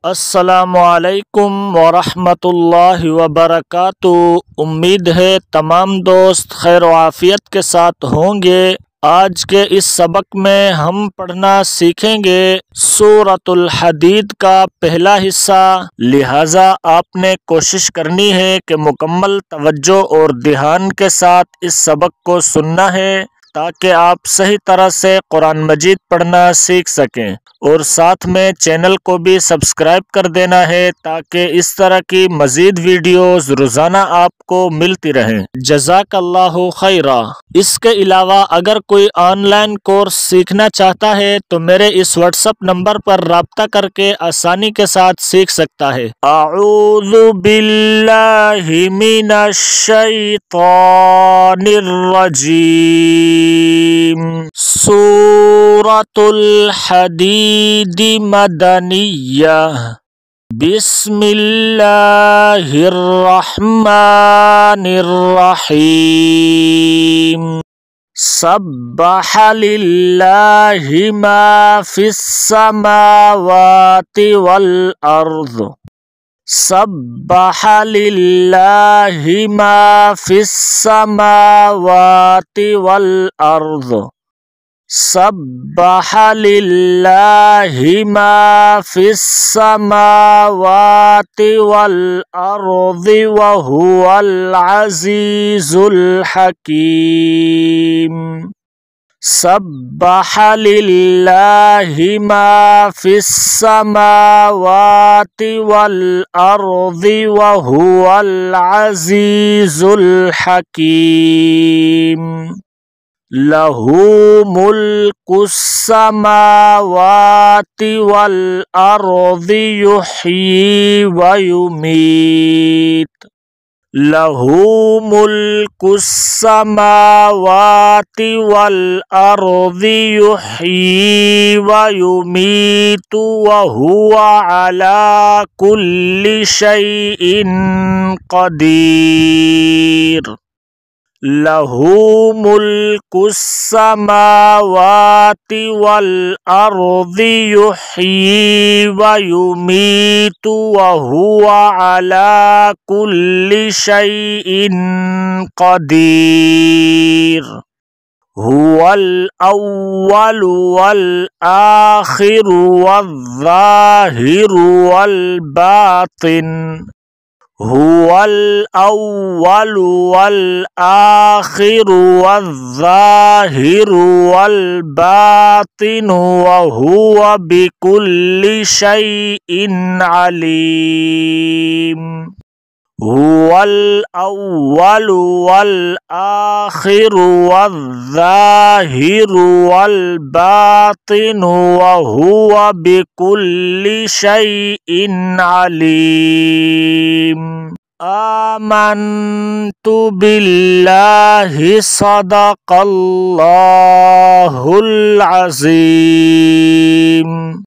अस्सलामुअलैकुम वरहमतुल्लाहि वबरकातुहू। उम्मीद है तमाम दोस्त खैर व आफियत के साथ होंगे। आज के इस सबक में हम पढ़ना सीखेंगे सूरतुल हदीद का पहला हिस्सा। लिहाजा आपने कोशिश करनी है कि मुकम्मल तवज्जो और ध्यान के साथ इस सबक को सुनना है ताकि आप सही तरह से कुरान मजीद पढ़ना सीख सकें, और साथ में चैनल को भी सब्सक्राइब कर देना है ताकि इस तरह की मजीद वीडियोस रोज़ाना आपको मिलती रहें। जज़ाकल्लाहु खैरा। इसके अलावा अगर कोई ऑनलाइन कोर्स सीखना चाहता है तो मेरे इस व्हाट्सएप नंबर पर राब्ता करके आसानी के साथ सीख सकता है। अऊज़ु बिल्लाहि मिनश शैतानिर रजीम। सूरतुल हदीद मदनिय्यह। बिस्मिल्लाहिर्रहमानिर्रहीम। सब्बह लिल्लाहि मा फिस समावाति वल अर्ज़। सब्बह लिल्लाहि मा फिस समावाति वल अर्ज़। सब्बह लिल्लाहि मा फिस समावाति वल अर्ज़ि व हुवल अज़ीज़ुल हकीम। सब्बह लिल्लाहि मा फिस समावाति वल अर्ज़ि व हुवल अज़ीज़ुल हकीम। लहू मुल्कुस समावाति वल अर्ज़ि युह्यी व युमीत। लहू मुल्कुस समावाति वल अर्ज़ि युह्यी व युमीतु व हुवा अला कुल्लि शैइन क़दीर। लहू मुल्कुस समावाति वल अर्ज़ि युह्यी व युमीतु व हुवा अला कुल्लि शैइन क़दीर। हुवल अव्वलु वल आखिरु वज़्ज़ाहिरु वल बातिन। हुवल अव्वलु वल आखिरु वज़्ज़ाहिरु वल बातिनु व हुवा बिकुल्लि शैइन अलीम। हुवल अव्वलु वल आखिरु वज़्ज़ाहिरु वल बातिनु व हुवा बिकुल्लि शैइन अलीम। आमन्तु बिल्लाहि सदक़ल्लाहुल अज़ीम।